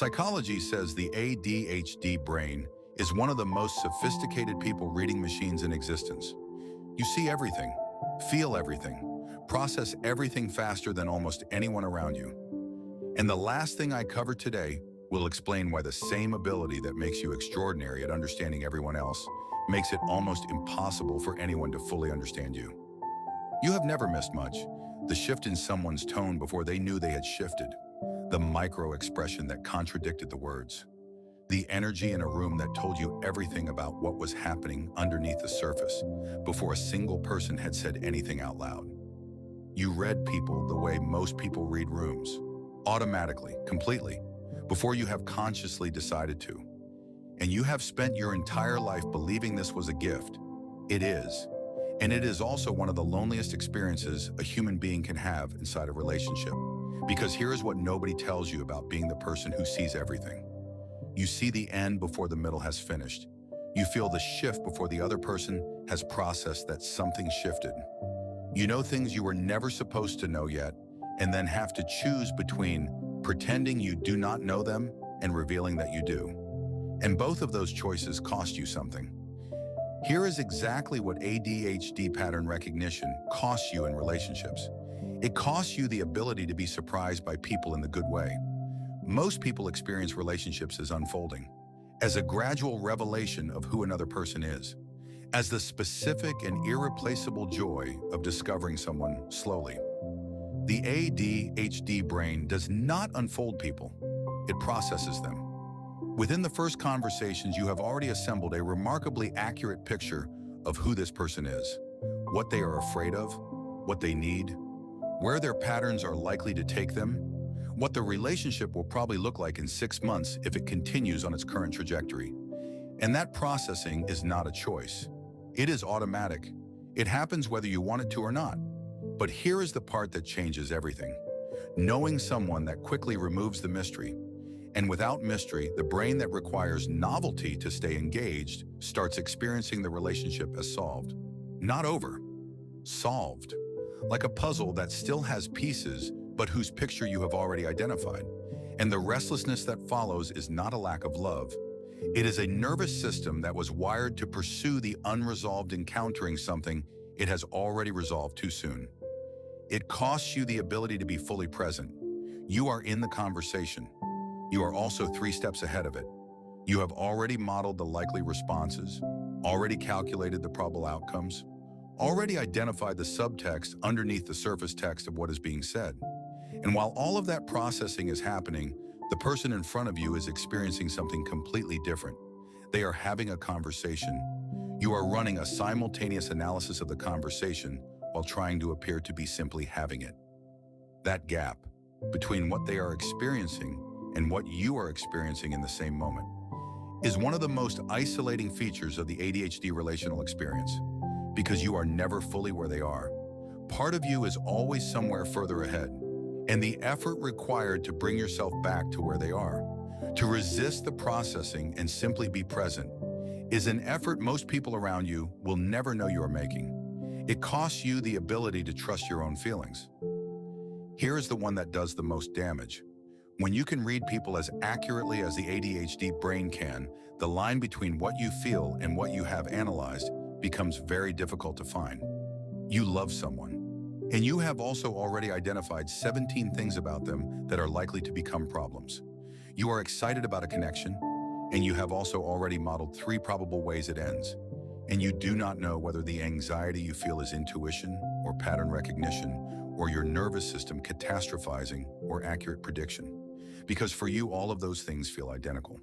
Psychology says the ADHD brain is one of the most sophisticated people reading machines in existence. You see everything, feel everything, process everything faster than almost anyone around you. And the last thing I cover today will explain why the same ability that makes you extraordinary at understanding everyone else makes it almost impossible for anyone to fully understand you. You have never missed much. The shift in someone's tone before they knew they had shifted. The micro-expression that contradicted the words. The energy in a room that told you everything about what was happening underneath the surface before a single person had said anything out loud. You read people the way most people read rooms, automatically, completely, before you have consciously decided to. And you have spent your entire life believing this was a gift. It is. And it is also one of the loneliest experiences a human being can have inside a relationship. Because here is what nobody tells you about being the person who sees everything. You see the end before the middle has finished. You feel the shift before the other person has processed that something shifted. You know things you were never supposed to know yet, and then have to choose between pretending you do not know them and revealing that you do. And both of those choices cost you something. Here is exactly what ADHD pattern recognition costs you in relationships. It costs you the ability to be surprised by people in the good way. Most people experience relationships as unfolding, as a gradual revelation of who another person is, as the specific and irreplaceable joy of discovering someone slowly. The ADHD brain does not unfold people, it processes them. Within the first conversations, you have already assembled a remarkably accurate picture of who this person is, what they are afraid of, what they need, where their patterns are likely to take them, what the relationship will probably look like in 6 months if it continues on its current trajectory. And that processing is not a choice. It is automatic. It happens whether you want it to or not. But here is the part that changes everything. Knowing someone that quickly removes the mystery. And without mystery, the brain that requires novelty to stay engaged starts experiencing the relationship as solved. Not over. Solved. Like a puzzle that still has pieces, but whose picture you have already identified. And the restlessness that follows is not a lack of love. It is a nervous system that was wired to pursue the unresolved, encountering something it has already resolved too soon. It costs you the ability to be fully present. You are in the conversation. You are also 3 steps ahead of it. You have already modeled the likely responses, already calculated the probable outcomes, already identified the subtext underneath the surface text of what is being said. And while all of that processing is happening, the person in front of you is experiencing something completely different. They are having a conversation. You are running a simultaneous analysis of the conversation while trying to appear to be simply having it. That gap between what they are experiencing and what you are experiencing in the same moment is one of the most isolating features of the ADHD relational experience, because you are never fully where they are. Part of you is always somewhere further ahead, and the effort required to bring yourself back to where they are, to resist the processing and simply be present, is an effort most people around you will never know you are making. It costs you the ability to trust your own feelings. Here is the one that does the most damage. When you can read people as accurately as the ADHD brain can, the line between what you feel and what you have analyzed becomes very difficult to find. You love someone, and you have also already identified 17 things about them that are likely to become problems. You are excited about a connection, and you have also already modeled 3 probable ways it ends. And you do not know whether the anxiety you feel is intuition or pattern recognition, or your nervous system catastrophizing or accurate prediction. Because for you, all of those things feel identical.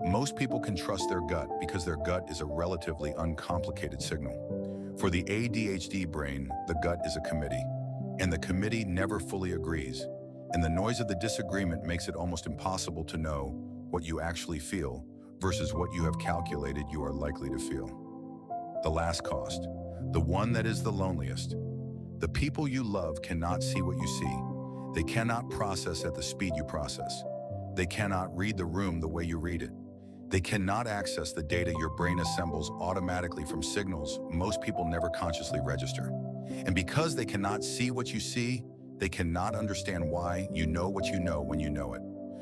Most people can trust their gut because their gut is a relatively uncomplicated signal. For the ADHD brain, the gut is a committee, and the committee never fully agrees. And the noise of the disagreement makes it almost impossible to know what you actually feel versus what you have calculated you are likely to feel. The last cost, the one that is the loneliest. The people you love cannot see what you see. They cannot process at the speed you process. They cannot read the room the way you read it. They cannot access the data your brain assembles automatically from signals most people never consciously register. And because they cannot see what you see, they cannot understand why you know what you know when you know it.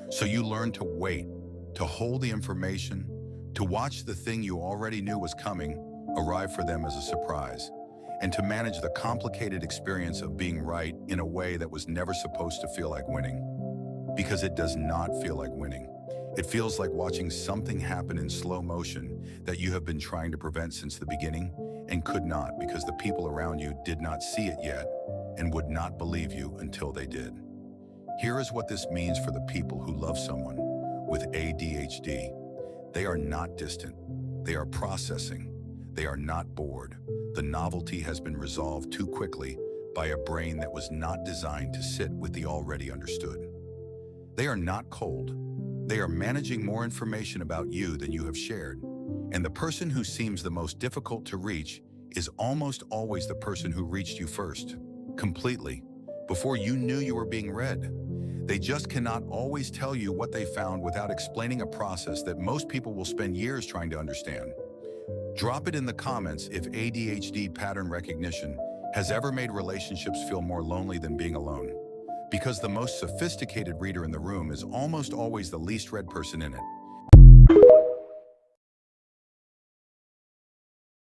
So you learn to wait, to hold the information, to watch the thing you already knew was coming arrive for them as a surprise, and to manage the complicated experience of being right in a way that was never supposed to feel like winning. Because it does not feel like winning. It feels like watching something happen in slow motion that you have been trying to prevent since the beginning and could not because the people around you did not see it yet and would not believe you until they did. Here is what this means for the people who love someone with ADHD. They are not distant. They are processing. They are not bored. The novelty has been resolved too quickly by a brain that was not designed to sit with the already understood. They are not cold. They are managing more information about you than you have shared. And the person who seems the most difficult to reach is almost always the person who reached you first, completely, before you knew you were being read. They just cannot always tell you what they found without explaining a process that most people will spend years trying to understand. Drop it in the comments if ADHD pattern recognition has ever made relationships feel more lonely than being alone. Because the most sophisticated reader in the room is almost always the least read person in it.